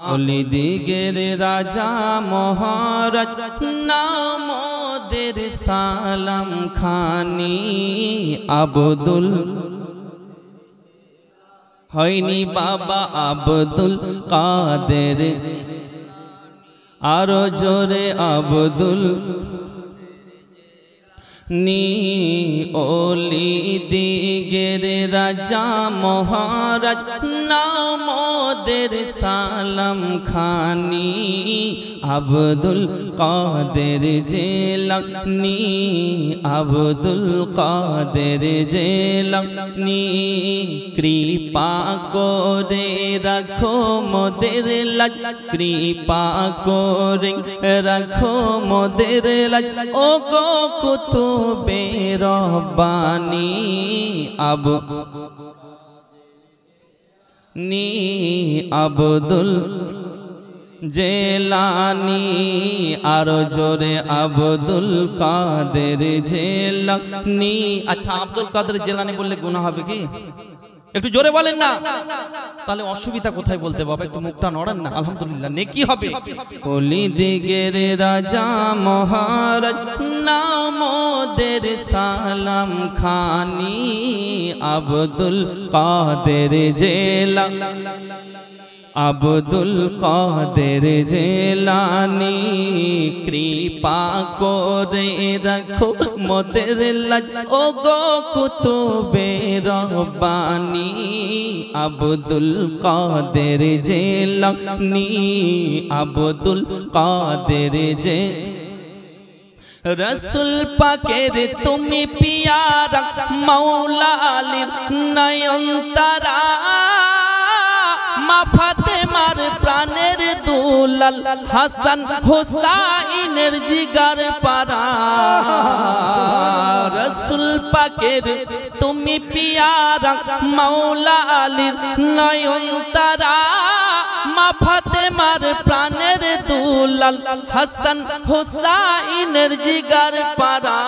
অলিদিগের রাজা মহারাজ নামদের সালাম খানি আব্দুল হয়নি বাবা আব্দুল কাদের আরো জোরে আব্দুল নি অলিদিগের রাজা মহারাজ নামদের সালাম খানি আব্দুল কাদের জিলানী আব্দুল কাদের জিলানী কৃপা করে রাখো মোদের লাজ কৃপা করে রাখো মোদের লাজ ও গো কুতুবে রব্বানি আব্দুল জিলানী আরো জোরে আব্দুল কাদের জিলানী। আচ্ছা, আব্দুল কাদের জিলানী বললে গুনাহ হবে কি? একটু জোরে বলেন না, তাহলে অসুবিধা কোথায় বলতে বাবা? একটু মুখটা নড়েন না, আলহামদুলিল্লাহ নেকি হবে। অলিদিগের রাজা মহারাজ নামদের সালাম খানি আব্দুল কাদের জিলানী আব্দুল কাদের জিলানী কৃপা করে রাখো মোদের লাজ ও গো কুতুবে রব্বানি আব্দুল কাদের জিলানী আব্দুল কাদের রসুল পাকের তুমি পিয়ারা মাওলা আলীর নয়নতারা মা ফাতেমার প্রাণের দুলাল হাসান হোসাইনের জিগার পারা রসুল পাকের তুমি পিয়ারা মাওলা আলীর নয়নতারা মা ফাতেমার প্রাণের দুলাল হাসান হোসাইনের জিগার পারা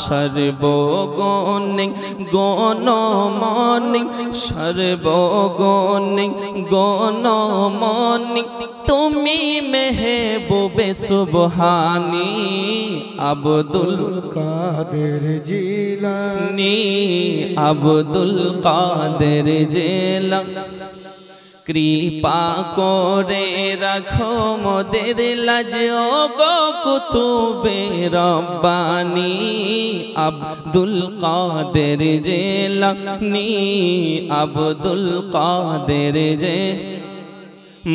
সর্বগুণে গণমনি সর্বগুণে গণমনি তুমি মেহবুবে সুবহানি আব্দুল কাদের জিলানী আব্দুল কাদের জিলানী কৃপা করে রাখো মোদের লাজ ও গো কুতুবে রব্বানি আব্দুল কাদের জিলানী আব্দুল কাদের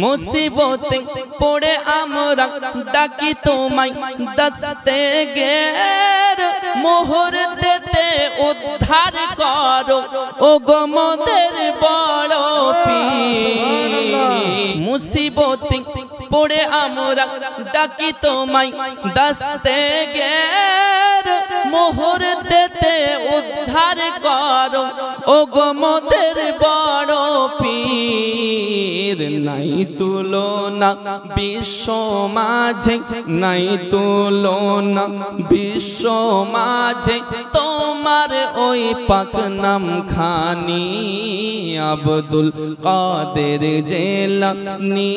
মুসিবতে পড়ে আমরা ডাকি তোমায় দস্তে গের মুহূর্তেতে উদ্ধার করো ও গো মোদের বড় পীর মুসিবতে পড়ে আমরা ডাকি তোমায় দস্তে গের মুহূর্তেতে উদ্ধার করো ও গো মোদের বড় পীর নাই তুলনা বিশ্ব মাঝে নাই তুলনা বিশ্ব মাঝে তোমার ওই পাক নাম খানি আব্দুল কাদের জিলানী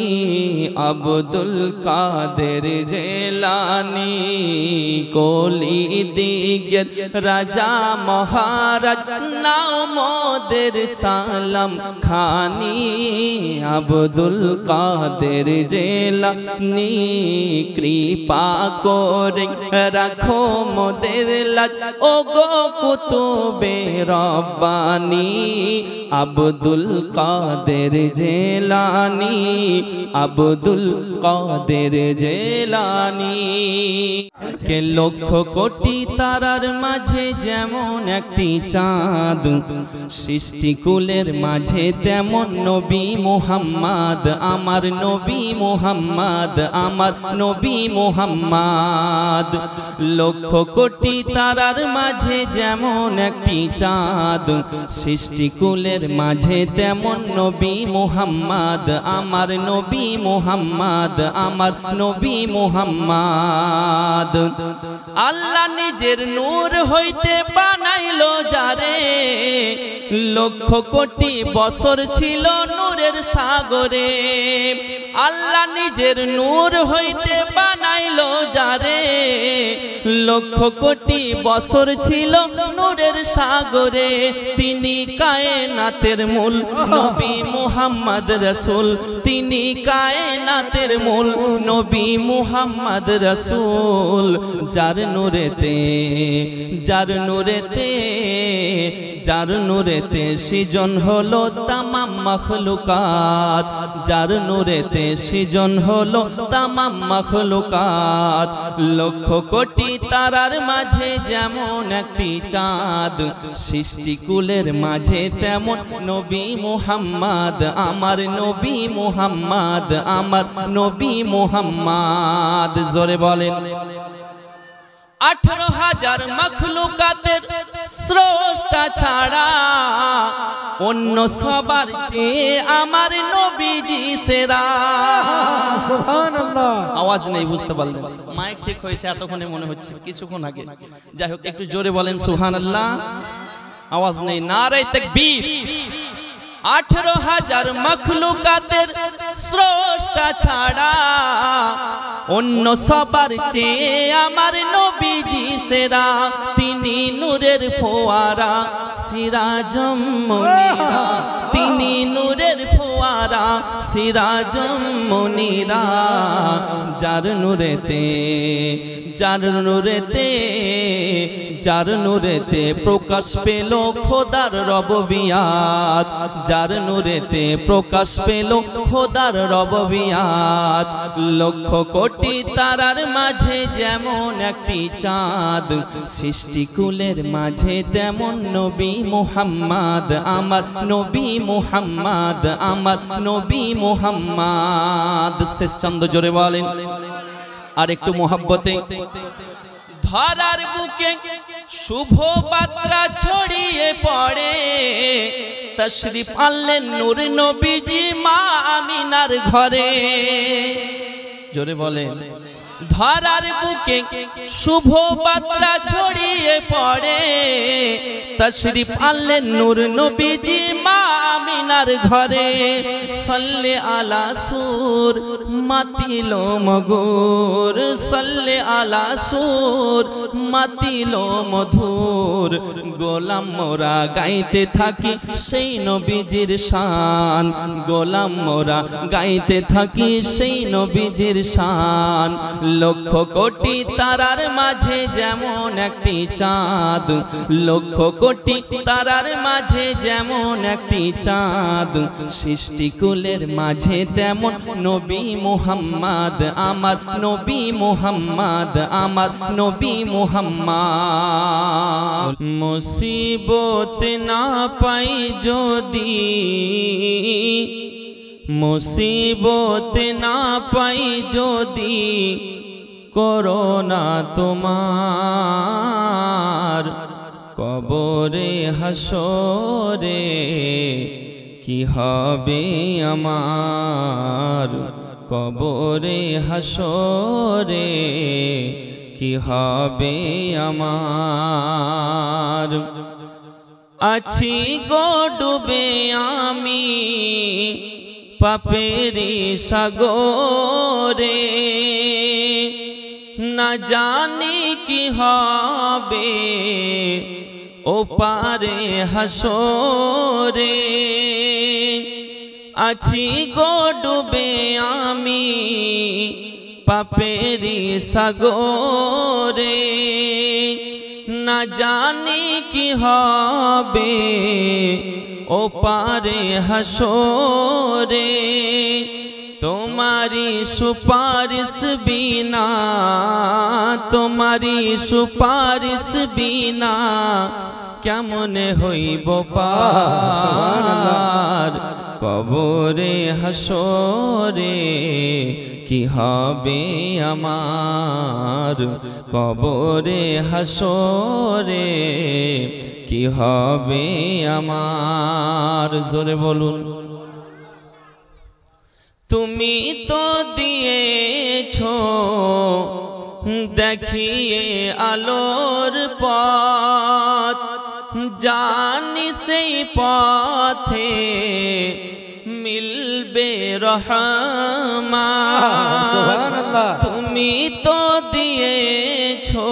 আব্দুল কাদের জিলানী কলিদিগের রাজা মহারাজ নামদের সালাম খানি আব্দুল কাদের জিলানী কৃপা করে রাখো মোদের লাজ ও গো কুতুবে রব্বানি আব্দুল কাদের জিলানী আব্দুল কাদের জিলানী কে লক্ষ কোটি তারার মাঝে যেমন একটি চাঁদ সৃষ্টিকুলের মাঝে তেমন নবী মুহাম্মদ আমার নবী মুহাম্মদ আমার নবী মুহাম্মদ লক্ষ কোটি তারার মাঝে যেমন একটি চাঁদ সৃষ্টিকুলের মাঝে তেমন নবী মুহাম্মদ আমার নবী মুহাম্মদ আমার নবী মুহাম্মদ আল্লাহ নিজের নূর হইতে বানাইলো যারে, লক্ষ কোটি বছর ছিল নূরের সাগরে। আল্লাহ নিজের নূর হইতে বানাইলো যারে, লক্ষ কোটি বছর ছিল নূরের সাগরে। তিনি কায়নাতের মূল নবী মুহাম্মদ রাসূল, তিনি কায়নাতের মূল নবী মুহাম্মদ রাসূল। যার নূরেতে যার নূরেতে যার নূরেতে সৃজন হলো তামাম মাখলুকাত, যার নূরেতে সৃজন হলো তামাম মাখলুকাত। লক্ষ কোটি তারার মাঝে যেমন একটি চাঁদ, সৃষ্টিকুলের মাঝে তেমন নবী মুহাম্মদ, আমার নবী মুহাম্মদ, আমার নবী মুহাম্মদ। জোরে বলেন। 18,000 মখলুকাতের স্রষ্টা ছাড়া অন্য সবার চেয়ে আমার নবীজি সেরা। সুবহানাল্লাহ। আওয়াজ নেই, বুঝতে পারলেন? মাইক ঠিক হয়েছে এতক্ষণে মনে হচ্ছে, কিছুক্ষণ আগে। যাই হোক, একটু জোরে বলেন সুবহানাল্লাহ। আওয়াজ নেই। নারে তাকবীর। 18,000 মখলুকাতের স্রষ্টা ছাড়া অন্য সবার চেয়ে আমার নবীজি সেরা। তিনি নূরের ফোয়ারা সিরাজম মুনিরা, তিনি নূরের ফোয়ারা সিরাজম মুনিরা। যার নূরেতে যার নূরেতে যার নূরেতে প্রকাশ পেল খোদার রববিয়াত, যার নূরেতে প্রকাশ পেল খোদার রববিয়াত। লক্ষ কোটি তারার মাঝে যেমন একটি চাঁদ, সৃষ্টিকুলের মাঝে তেমন নবী মুহাম্মদ, আমার নবী মুহাম্মদ, আমার নবী মুহাম্মদ। শেষ চন্দ জোরে বলেন। আর একটু মোহাব্বতে। ধরার বুকে শুভ বার্তা ছড়িয়ে পড়ে, তশরিফ আনলেন নূর নবীজি মা আমিনার ঘরে। জোরে বলেন। ধরার বুকে শুভ বার্তা ছড়িয়ে পড়ে, তশরিফ আনলেন নূর নবীজি মা আমিনার ঘরে। সাল্লে আলা সুর মাতিল মগুর, সাল্লে আলা সুর মাতিল মধুর। গোলাম মোরা গাইতে থাকি সেই নবীজির শান, গোলাম মোরা গাইতে থাকি সেই নবীজির শান। লক্ষ কোটি তারার মাঝে যেমন একটি চাঁদ, লক্ষ কোটি তারার মাঝে যেমন একটি চাঁদ, সৃষ্টিকুলের মাঝে তেমন নবী মুহাম্মদ, আমার নবী মুহাম্মদ, আমার নবী মুহাম্মদ। মুসিবত না পাই যদি, মুসিবত না পাই যদি করোনা তোমার, কবরে হাসরে কি হবে আমার, কবরে হাসরে কি হবে আমার। আছি গো ডুবে আমি পাপেরি সাগরে, না জানি কি হবে ও পারে হাসরে। আছি গো ডুবে আমি পাপেরি সাগরে, না জানি কি হবে ও পারে হাসরে। তোমারি সুপারিশ বিনা, তোমারি সুপারিশ বিনা কেমনে হইব পার, কবরে হাসরে কি হবে আমার, কবরে হাসরে কি হবে আমার। জোরে বলুন। তুমি তো দিয়েছো দেখিয়ে আলোর পথ, জানি সেই পথে মিলবে রহমত। সুবহানাল্লাহ। তুমি তো দিয়েছো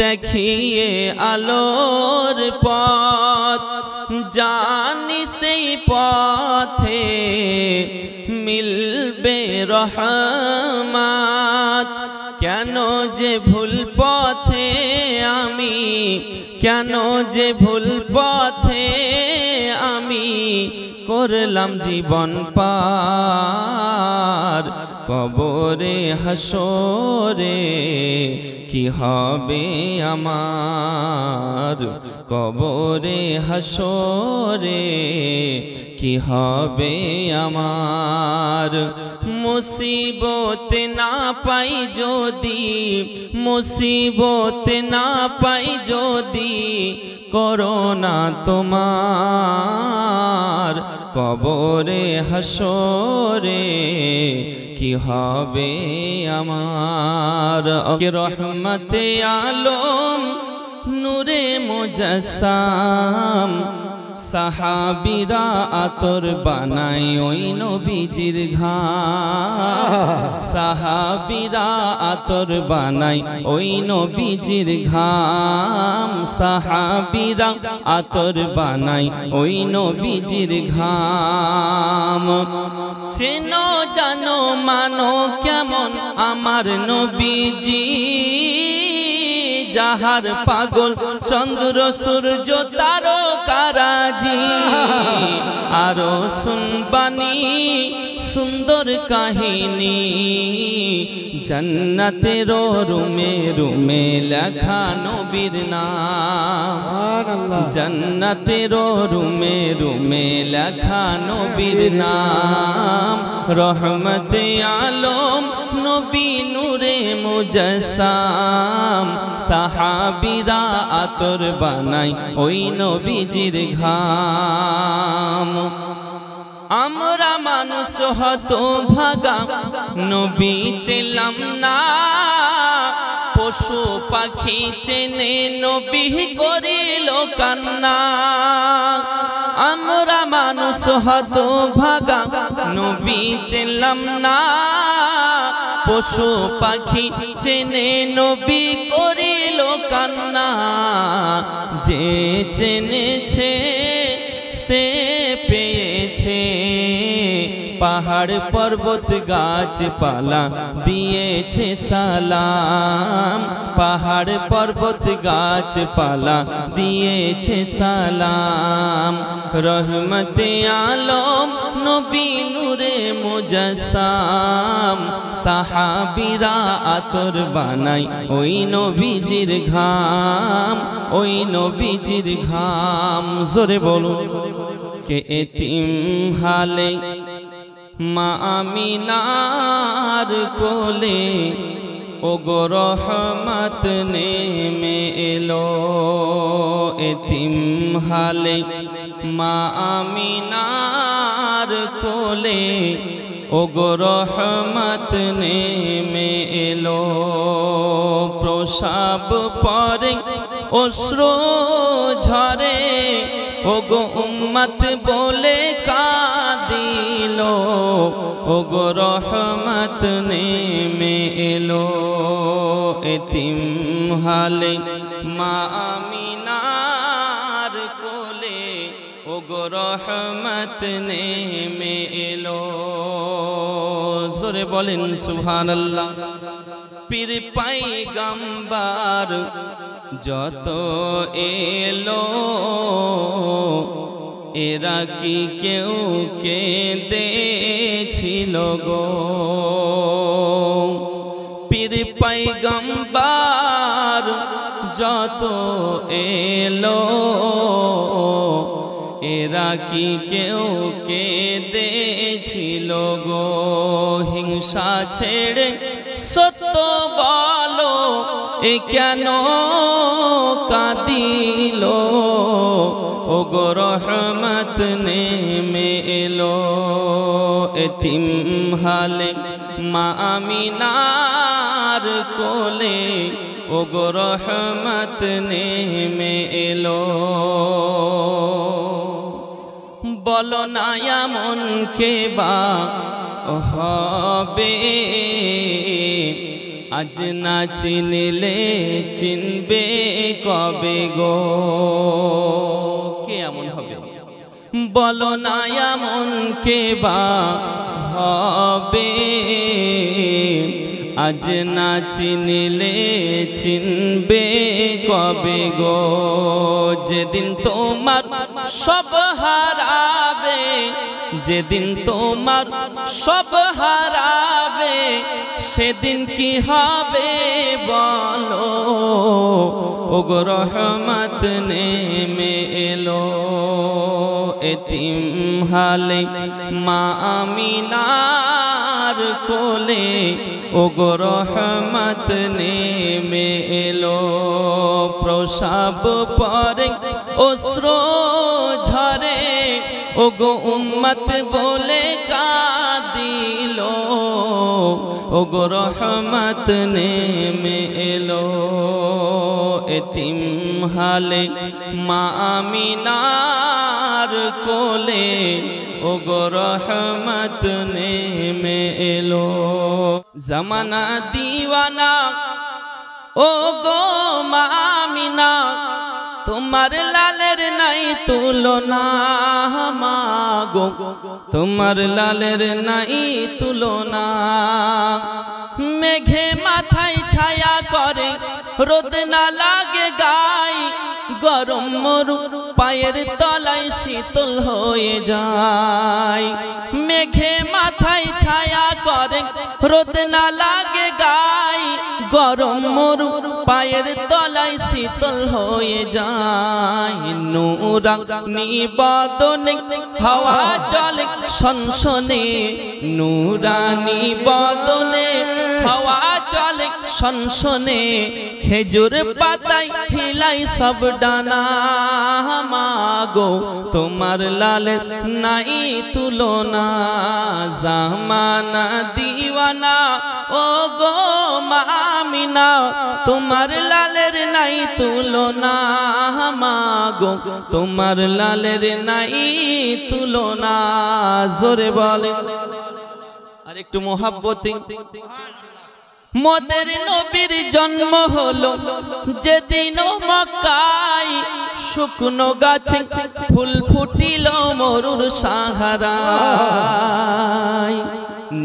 দেখিয়ে আলোর পথ, জানি সেই পথে মিলবে রহমত। কেন যে ভুল পথে আমি, কেন যে ভুল পথে আমি করলাম জীবন পার। কবরে হাসরে কি হবে আমার, কবরে হাসরে কি হবে আমার। মুসিবত না পাই যদি, মুসিবত না পাই যদি করোনা তোমার, কবরে হাসরে কি হবে আমার। কে রহমতে আলম নূরে মুজাসসাম, সাহাবীরা আতর বানায় ওই নবীজির ঘাম, সাহাবীরা আতর বানায় ওই নবীজির ঘাম, সাহাবীরা আতর বানায় ওই নবীজির ঘাম। চেনো জানো মানো কেমন আমার নবীজি, যাহার পাগল চন্দ্র সূর্য তারকারাজি। আরো শুনবানি সুন্দর কাহিনী, জান্নাতের রুমে রুমে লেখা নবীর নাম, জান্নাতের রুমে রুমে লেখা নবীর নাম। রহমতে আলম নবী নূরে মুজাসসাম, সাহাবীরা আতর বানায় ওই নবীজির ঘাম। আমরা মানুষ হতভাগা নবী ছিলাম না, পশু পাখি চেনে নবী করিল কান্না। আমরা মানুষ হতভাগা নবী ছিলাম না, পশু পাখি চেনে নবী করিল কান্না। যে চেনেছে সে পেয়েছে, পাহাড় পর্বত গাছপালা দিয়েছে সালাম, পাহাড় পর্বত গাছপালা দিয়েছে সালাম। রহমতে আলম নবী নূরে মুজাসসাম, সাহাবীরা আতর বানায় ওই নবীজির ঘাম, ওই নবীজির ঘাম। জোরে বলো। কে এতিম হালে মা আমিনার কোলে ওগো রহমত নেমে এলো, এতিম হালে মা আমিনার কোলে ওগো রহমত নেমে এলো। প্রসাব পরে অশ্রু ঝরে ওগো উম্মত বলে কাঁদিল, ওগো রহমত নেমে এলো। এতিম হালে মা আমিনার কোলে ওগো রহমত নেমে এলো। জোরে বলেন সুবহানাল্লাহ। পীর পয়গম্বর যত এলো, এরা কি কেউ কেঁদেছিল গো। পীর পয়গম্বর যত এলো, এরা কি কেউ কেঁদেছিল গো। হিংসা ছেড়ে সত্য বলো, এ কেন কাঁদিল, ওগো রহমত নেমে এলো। এতিম হালে মা আমিনার মিনার কোলে ওগো রহমত নেমে এলো। বলো না এমন কে বা হবে, আজ না চিনলে চিনবে কবে গো। কে এমন হবে? বলো না এমন কে বা হবে, আজ না চিনলে চিনবে কবে গো। যেদিন তোমার সব হারাবে, যেদিন তোমার সব হারাবে, সেদিন কি হবে বলো, ওগো রহমত নেমে এলো। এতিম হালে মা আমিনার কোলে ওগো রহমত নেমে এলো। প্রসাব পরে অশ্রু ঝরে ওগো উম্মত বলে কাঁদিল, ওগো রহমত নেমে এলো। এতিম হালে মা আমিনার কোলে ওগো রহমত নেমে এলো। জামানা দিওয়ানা ওগো মা আমিনা, তোমার লালের নাই তুলনা মাগো, তোমার লালের নাই তুলনা। মেঘে মাথায় ছায়া করে রোদ না লাগে গায়, গরম মরু পায়ের তলায় শীতল হয়ে যায়। মেঘে মাথায় ছায়া করে রোদ না লাগে গায়, গরম মরু পায়ের তলায় শীতল হয়ে যায়। নুরানি বদনে হাওয়া চলে সনসনে, নুরানি বদনে হাওয়া চলে সনসনে। খেজুর পাতায় হিলাই সব ডানা মাগো, তোমার লালের নাই তুলনা। জামানা দিওয়ানা ওগো মা আমিনা, তোমার লালের নাই তুলনা মাগো, তোমার লালের নাই তুলনা। জোরে বলেন আর একটু মোহাব্বতে। মোদের নবীর জন্ম হলো যেদিন মক্কায়, শুকনো গাছে ফুল ফুটিল মরুর সাহারায়।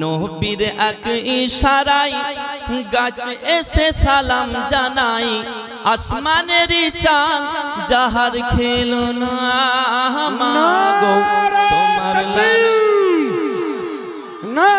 নবীর এক ইশারায় গাছ এসে সালাম জানাই, আসমানের চাঁদ যাহার খেলো না মাগো, তোমার না